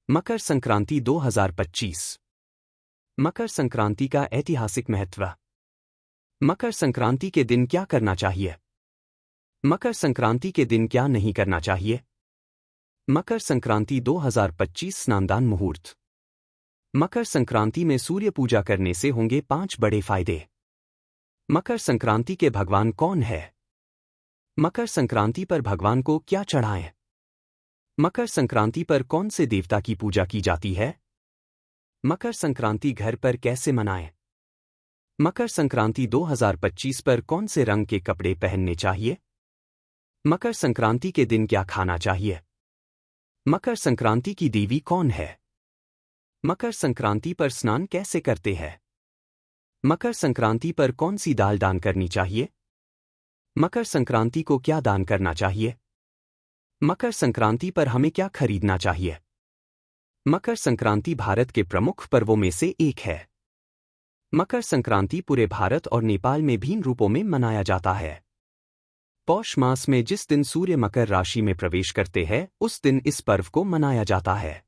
मकर संक्रांति 2025। मकर संक्रांति का ऐतिहासिक महत्व। मकर संक्रांति के दिन क्या करना चाहिए? मकर संक्रांति के दिन क्या नहीं करना चाहिए? मकर संक्रांति 2025 स्नानदान मुहूर्त। मकर संक्रांति में सूर्य पूजा करने से होंगे 5 बड़े फायदे। मकर संक्रांति के भगवान कौन है? मकर संक्रांति पर भगवान को क्या चढ़ाएं? मकर संक्रांति पर कौन से देवता की पूजा की जाती है? मकर संक्रांति घर पर कैसे मनाएं? मकर संक्रांति 2025 पर कौन से रंग के कपड़े पहनने चाहिए? मकर संक्रांति के दिन क्या खाना चाहिए? मकर संक्रांति की देवी कौन है? मकर संक्रांति पर स्नान कैसे करते हैं? मकर संक्रांति पर कौन सी दाल दान करनी चाहिए? मकर संक्रांति को क्या दान करना चाहिए? मकर संक्रांति पर हमें क्या खरीदना चाहिए? मकर संक्रांति भारत के प्रमुख पर्वों में से एक है। मकर संक्रांति पूरे भारत और नेपाल में भिन्न रूपों में मनाया जाता है। पौष मास में जिस दिन सूर्य मकर राशि में प्रवेश करते हैं, उस दिन इस पर्व को मनाया जाता है।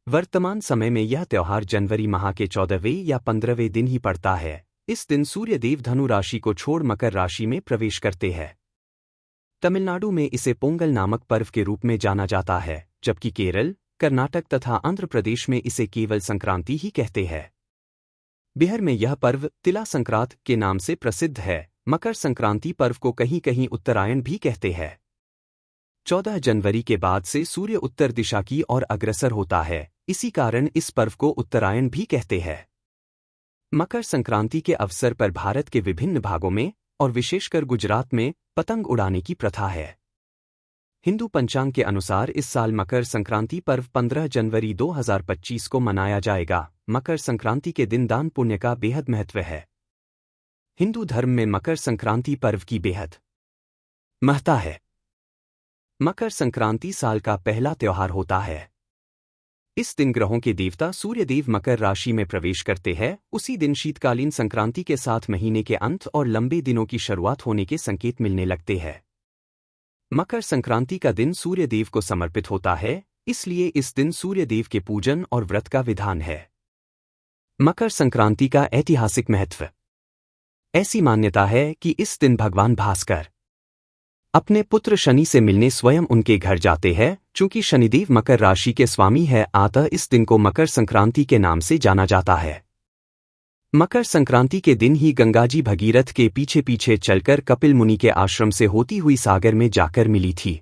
वर्तमान समय में यह त्योहार जनवरी माह के 14वें या 15वें दिन ही पड़ता है। इस दिन सूर्य देव धनु राशि को छोड़ मकर राशि में प्रवेश करते हैं। तमिलनाडु में इसे पोंगल नामक पर्व के रूप में जाना जाता है, जबकि केरल, कर्नाटक तथा आंध्र प्रदेश में इसे केवल संक्रांति ही कहते हैं। बिहार में यह पर्व तिला संक्रांत के नाम से प्रसिद्ध है। मकर संक्रांति पर्व को कहीं कहीं उत्तरायण भी कहते हैं। 14 जनवरी के बाद से सूर्य उत्तर दिशा की ओर अग्रसर होता है, इसी कारण इस पर्व को उत्तरायण भी कहते हैं। मकर संक्रांति के अवसर पर भारत के विभिन्न भागों में और विशेषकर गुजरात में पतंग उड़ाने की प्रथा है। हिंदू पंचांग के अनुसार इस साल मकर संक्रांति पर्व 15 जनवरी 2025 को मनाया जाएगा। मकर संक्रांति के दिन दान पुण्य का बेहद महत्व है। हिंदू धर्म में मकर संक्रांति पर्व की बेहद महत्ता है। मकर संक्रांति साल का पहला त्योहार होता है। इस दिन ग्रहों के देवता सूर्यदेव मकर राशि में प्रवेश करते हैं। उसी दिन शीतकालीन संक्रांति के साथ महीने के अंत और लंबे दिनों की शुरुआत होने के संकेत मिलने लगते हैं। मकर संक्रांति का दिन सूर्यदेव को समर्पित होता है, इसलिए इस दिन सूर्यदेव के पूजन और व्रत का विधान है। मकर संक्रांति का ऐतिहासिक महत्व। ऐसी मान्यता है कि इस दिन भगवान भास्कर अपने पुत्र शनि से मिलने स्वयं उनके घर जाते हैं। चूंकि शनिदेव मकर राशि के स्वामी है, अतः इस दिन को मकर संक्रांति के नाम से जाना जाता है। मकर संक्रांति के दिन ही गंगाजी भगीरथ के पीछे पीछे चलकर कपिल मुनि के आश्रम से होती हुई सागर में जाकर मिली थी।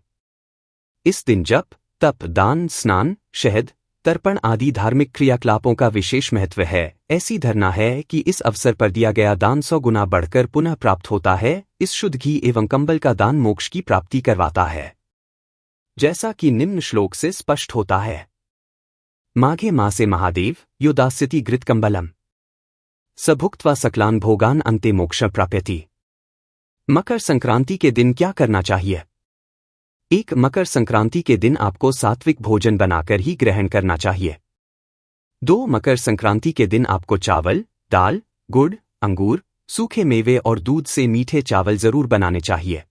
इस दिन जप, तप, दान, स्नान, शहद, तर्पण आदि धार्मिक क्रियाकलापों का विशेष महत्व है। ऐसी धारणा है कि इस अवसर पर दिया गया दान 100 गुना बढ़कर पुनः प्राप्त होता है। इस शुद्ध घी एवं कंबल का दान मोक्ष की प्राप्ति करवाता है, जैसा कि निम्न श्लोक से स्पष्ट होता है। माघे मासे महादेव यो दास्यति घृतकंबलम सभुक्त्वा सकलान भोगान अन्ते मोक्ष प्राप्यति। मकर संक्रांति के दिन क्या करना चाहिए? 1. मकर संक्रांति के दिन आपको सात्विक भोजन बनाकर ही ग्रहण करना चाहिए। 2. मकर संक्रांति के दिन आपको चावल, दाल, गुड़, अंगूर, सूखे मेवे और दूध से मीठे चावल जरूर बनाने चाहिए।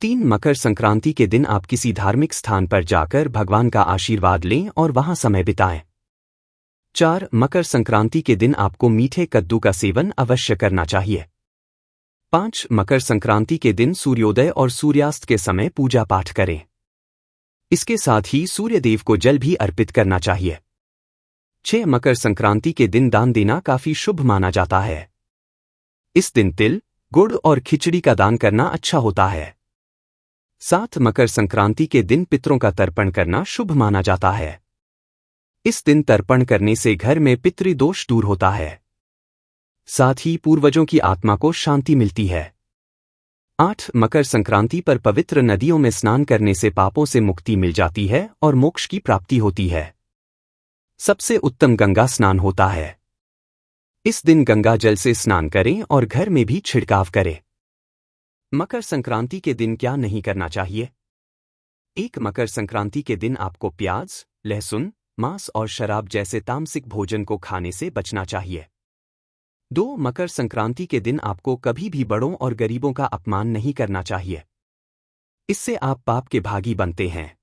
3. मकर संक्रांति के दिन आप किसी धार्मिक स्थान पर जाकर भगवान का आशीर्वाद लें और वहां समय बिताएं। 4. मकर संक्रांति के दिन आपको मीठे कद्दू का सेवन अवश्य करना चाहिए। 5. मकर संक्रांति के दिन सूर्योदय और सूर्यास्त के समय पूजा पाठ करें। इसके साथ ही सूर्यदेव को जल भी अर्पित करना चाहिए। 6. मकर संक्रांति के दिन दान देना काफी शुभ माना जाता है। इस दिन तिल, गुड़ और खिचड़ी का दान करना अच्छा होता है। 7. मकर संक्रांति के दिन पितरों का तर्पण करना शुभ माना जाता है। इस दिन तर्पण करने से घर में पितृदोष दूर होता है, साथ ही पूर्वजों की आत्मा को शांति मिलती है। 8. मकर संक्रांति पर पवित्र नदियों में स्नान करने से पापों से मुक्ति मिल जाती है और मोक्ष की प्राप्ति होती है। सबसे उत्तम गंगा स्नान होता है। इस दिन गंगा जल से स्नान करें और घर में भी छिड़काव करें। मकर संक्रांति के दिन क्या नहीं करना चाहिए? 1. मकर संक्रांति के दिन आपको प्याज, लहसुन, मांस और शराब जैसे तामसिक भोजन को खाने से बचना चाहिए। 2. मकर संक्रांति के दिन आपको कभी भी बड़ों और गरीबों का अपमान नहीं करना चाहिए। इससे आप पाप के भागी बनते हैं।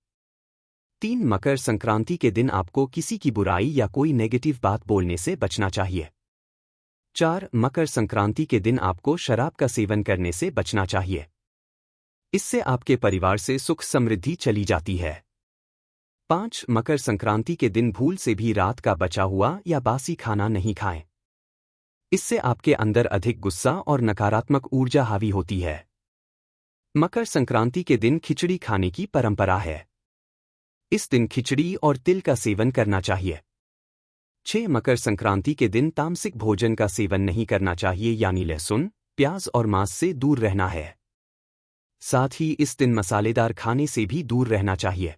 3. मकर संक्रांति के दिन आपको किसी की बुराई या कोई नेगेटिव बात बोलने से बचना चाहिए। 4. मकर संक्रांति के दिन आपको शराब का सेवन करने से बचना चाहिए। इससे आपके परिवार से सुख समृद्धि चली जाती है। 5. मकर संक्रांति के दिन भूल से भी रात का बचा हुआ या बासी खाना नहीं खाएं। इससे आपके अंदर अधिक गुस्सा और नकारात्मक ऊर्जा हावी होती है। मकर संक्रांति के दिन खिचड़ी खाने की परंपरा है। इस दिन खिचड़ी और तिल का सेवन करना चाहिए। 6. मकर संक्रांति के दिन तामसिक भोजन का सेवन नहीं करना चाहिए, यानी लहसुन, प्याज और मांस से दूर रहना है। साथ ही इस दिन मसालेदार खाने से भी दूर रहना चाहिए।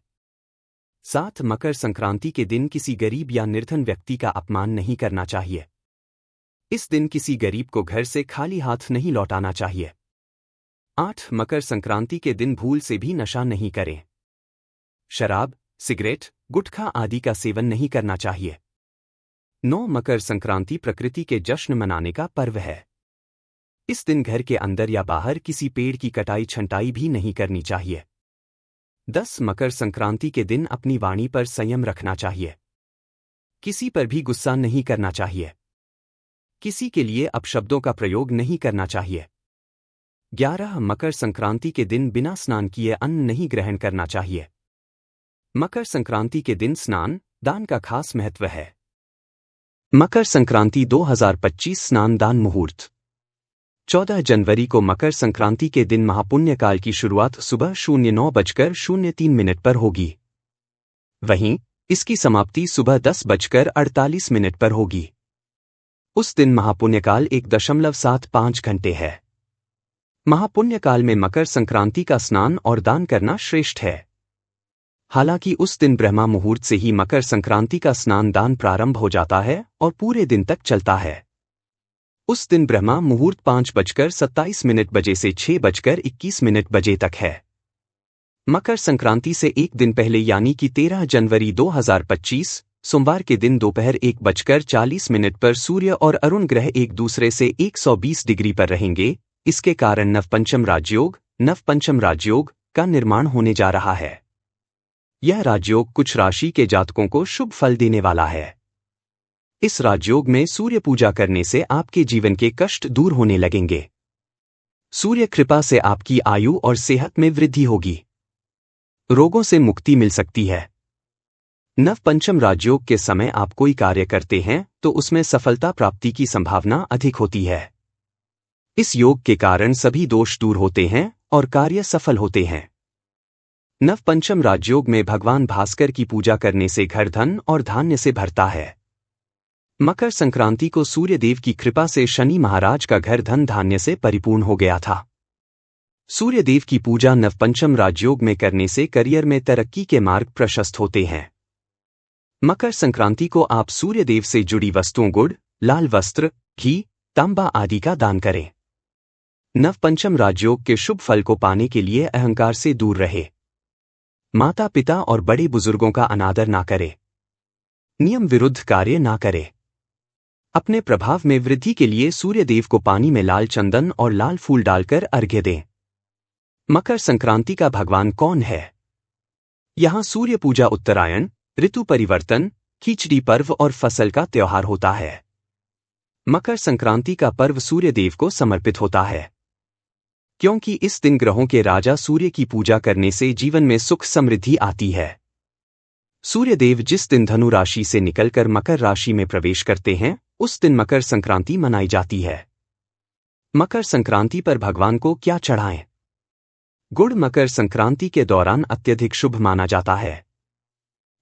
7. मकर संक्रांति के दिन किसी गरीब या निर्धन व्यक्ति का अपमान नहीं करना चाहिए। इस दिन किसी गरीब को घर से खाली हाथ नहीं लौटाना चाहिए। 8. मकर संक्रांति के दिन भूल से भी नशा नहीं करें। शराब, सिगरेट, गुटखा आदि का सेवन नहीं करना चाहिए। 9. मकर संक्रांति प्रकृति के जश्न मनाने का पर्व है। इस दिन घर के अंदर या बाहर किसी पेड़ की कटाई छंटाई भी नहीं करनी चाहिए। 10. मकर संक्रांति के दिन अपनी वाणी पर संयम रखना चाहिए। किसी पर भी गुस्सा नहीं करना चाहिए। किसी के लिए अपशब्दों का प्रयोग नहीं करना चाहिए। 11. मकर संक्रांति के दिन बिना स्नान किए अन्न नहीं ग्रहण करना चाहिए। मकर संक्रांति के दिन स्नान, दान का खास महत्व है। मकर संक्रांति 2025 स्नान दान मुहूर्त। 14 जनवरी को मकर संक्रांति के दिन महापुण्यकाल की शुरुआत सुबह 09:03 पर होगी। वहीं इसकी समाप्ति सुबह 10:48 पर होगी। उस दिन महापुण्यकाल 1.75 घंटे है। महापुण्यकाल में मकर संक्रांति का स्नान और दान करना श्रेष्ठ है। हालांकि उस दिन ब्रह्मा मुहूर्त से ही मकर संक्रांति का स्नान दान प्रारंभ हो जाता है और पूरे दिन तक चलता है। उस दिन ब्रह्मा मुहूर्त 5:27 बजे से 6:21 बजे तक है। मकर संक्रांति से एक दिन पहले यानी कि 13 जनवरी 2025 सोमवार के दिन दोपहर 1:40 पर सूर्य और अरुण ग्रह एक दूसरे से 120 डिग्री पर रहेंगे। इसके कारण नवपंचम राजयोग का निर्माण होने जा रहा है। यह राजयोग कुछ राशि के जातकों को शुभ फल देने वाला है। इस राजयोग में सूर्य पूजा करने से आपके जीवन के कष्ट दूर होने लगेंगे। सूर्य कृपा से आपकी आयु और सेहत में वृद्धि होगी। रोगों से मुक्ति मिल सकती है। नवपंचम राजयोग के समय आप कोई कार्य करते हैं तो उसमें सफलता प्राप्ति की संभावना अधिक होती है। इस योग के कारण सभी दोष दूर होते हैं और कार्य सफल होते हैं। नवपंचम राजयोग में भगवान भास्कर की पूजा करने से घर धन और धान्य से भरता है। मकर संक्रांति को सूर्यदेव की कृपा से शनि महाराज का घर धन धान्य से परिपूर्ण हो गया था। सूर्यदेव की पूजा नवपंचम राजयोग में करने से करियर में तरक्की के मार्ग प्रशस्त होते हैं। मकर संक्रांति को आप सूर्यदेव से जुड़ी वस्तुओं गुड़, लाल वस्त्र, घी, तांबा आदि का दान करें। नवपंचम राजयोग के शुभ फल को पाने के लिए अहंकार से दूर रहे। माता पिता और बड़े बुजुर्गों का अनादर ना करें। नियम विरुद्ध कार्य ना करें। अपने प्रभाव में वृद्धि के लिए सूर्यदेव को पानी में लाल चंदन और लाल फूल डालकर अर्घ्य दें। मकर संक्रांति का भगवान कौन है? यहां सूर्य पूजा, उत्तरायण, ऋतु परिवर्तन, खिचड़ी पर्व और फसल का त्योहार होता है। मकर संक्रांति का पर्व सूर्यदेव को समर्पित होता है, क्योंकि इस दिन ग्रहों के राजा सूर्य की पूजा करने से जीवन में सुख समृद्धि आती है। सूर्यदेव जिस दिन धनु राशि से निकलकर मकर राशि में प्रवेश करते हैं उस दिन मकर संक्रांति मनाई जाती है। मकर संक्रांति पर भगवान को क्या चढ़ाएं? गुड़ मकर संक्रांति के दौरान अत्यधिक शुभ माना जाता है।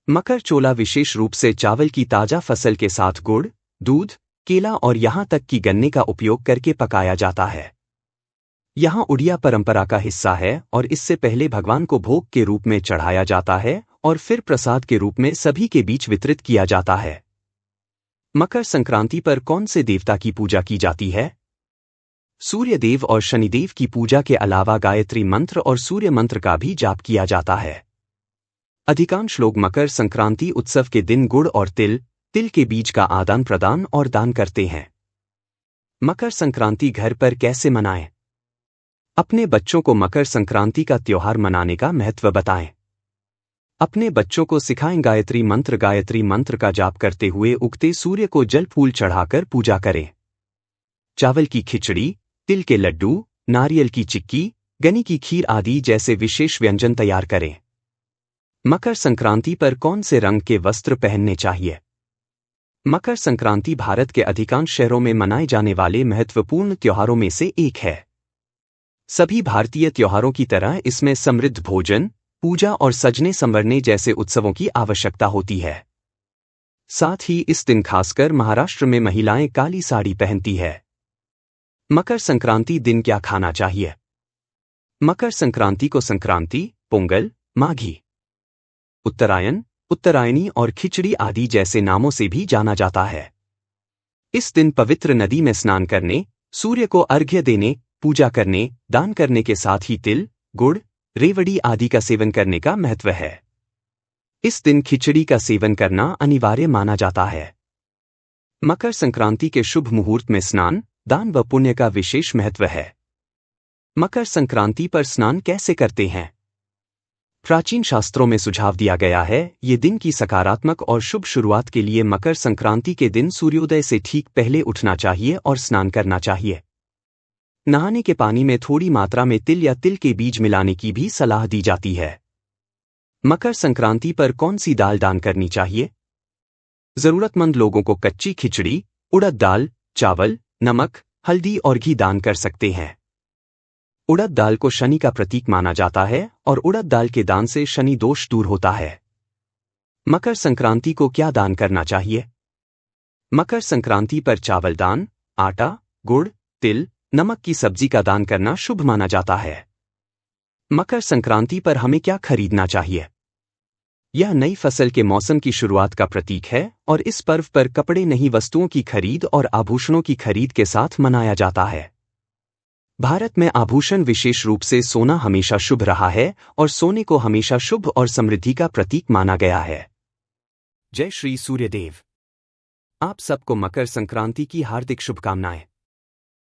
मकर चोला विशेष रूप से चावल की ताजा फसल के साथ गुड़, दूध, केला और यहां तक कि गन्ने का उपयोग करके पकाया जाता है। यहां उड़िया परंपरा का हिस्सा है और इससे पहले भगवान को भोग के रूप में चढ़ाया जाता है और फिर प्रसाद के रूप में सभी के बीच वितरित किया जाता है। मकर संक्रांति पर कौन से देवता की पूजा की जाती है? सूर्यदेव और शनिदेव की पूजा के अलावा गायत्री मंत्र और सूर्य मंत्र का भी जाप किया जाता है। अधिकांश लोग मकर संक्रांति उत्सव के दिन गुड़ और तिल के बीज का आदान प्रदान और दान करते हैं। मकर संक्रांति घर पर कैसे मनाएं? अपने बच्चों को मकर संक्रांति का त्योहार मनाने का महत्व बताएं। अपने बच्चों को सिखाएं गायत्री मंत्र का जाप करते हुए उगते सूर्य को जल फूल चढ़ाकर पूजा करें। चावल की खिचड़ी, तिल के लड्डू, नारियल की चिक्की, गनी की खीर आदि जैसे विशेष व्यंजन तैयार करें। मकर संक्रांति पर कौन से रंग के वस्त्र पहनने चाहिए? मकर संक्रांति भारत के अधिकांश शहरों में मनाए जाने वाले महत्वपूर्ण त्योहारों में से एक है। सभी भारतीय त्योहारों की तरह इसमें समृद्ध भोजन, पूजा और सजने संवरने जैसे उत्सवों की आवश्यकता होती है। साथ ही इस दिन खासकर महाराष्ट्र में महिलाएं काली साड़ी पहनती है। मकर संक्रांति दिन क्या खाना चाहिए? मकर संक्रांति को संक्रांति, पोंगल, माघी, उत्तरायण, उत्तरायणी और खिचड़ी आदि जैसे नामों से भी जाना जाता है। इस दिन पवित्र नदी में स्नान करने, सूर्य को अर्घ्य देने, पूजा करने, दान करने के साथ ही तिल, गुड़, रेवड़ी आदि का सेवन करने का महत्व है। इस दिन खिचड़ी का सेवन करना अनिवार्य माना जाता है। मकर संक्रांति के शुभ मुहूर्त में स्नान, दान व पुण्य का विशेष महत्व है। मकर संक्रांति पर स्नान कैसे करते हैं? प्राचीन शास्त्रों में सुझाव दिया गया है, ये दिन की सकारात्मक और शुभ शुरुआत के लिए मकर संक्रांति के दिन सूर्योदय से ठीक पहले उठना चाहिए और स्नान करना चाहिए। नहाने के पानी में थोड़ी मात्रा में तिल या तिल के बीज मिलाने की भी सलाह दी जाती है। मकर संक्रांति पर कौन सी दाल दान करनी चाहिए? जरूरतमंद लोगों को कच्ची खिचड़ी, उड़द दाल, चावल, नमक, हल्दी और घी दान कर सकते हैं। उड़द दाल को शनि का प्रतीक माना जाता है और उड़द दाल के दान से शनि दोष दूर होता है। मकर संक्रांति को क्या दान करना चाहिए? मकर संक्रांति पर चावल दान, आटा, गुड़, तिल, नमक की सब्जी का दान करना शुभ माना जाता है। मकर संक्रांति पर हमें क्या खरीदना चाहिए? यह नई फसल के मौसम की शुरुआत का प्रतीक है और इस पर्व पर कपड़े नहीं वस्तुओं की खरीद और आभूषणों की खरीद के साथ मनाया जाता है। भारत में आभूषण विशेष रूप से सोना हमेशा शुभ रहा है और सोने को हमेशा शुभ और समृद्धि का प्रतीक माना गया है। जय श्री सूर्यदेव। आप सबको मकर संक्रांति की हार्दिक शुभकामनाएं।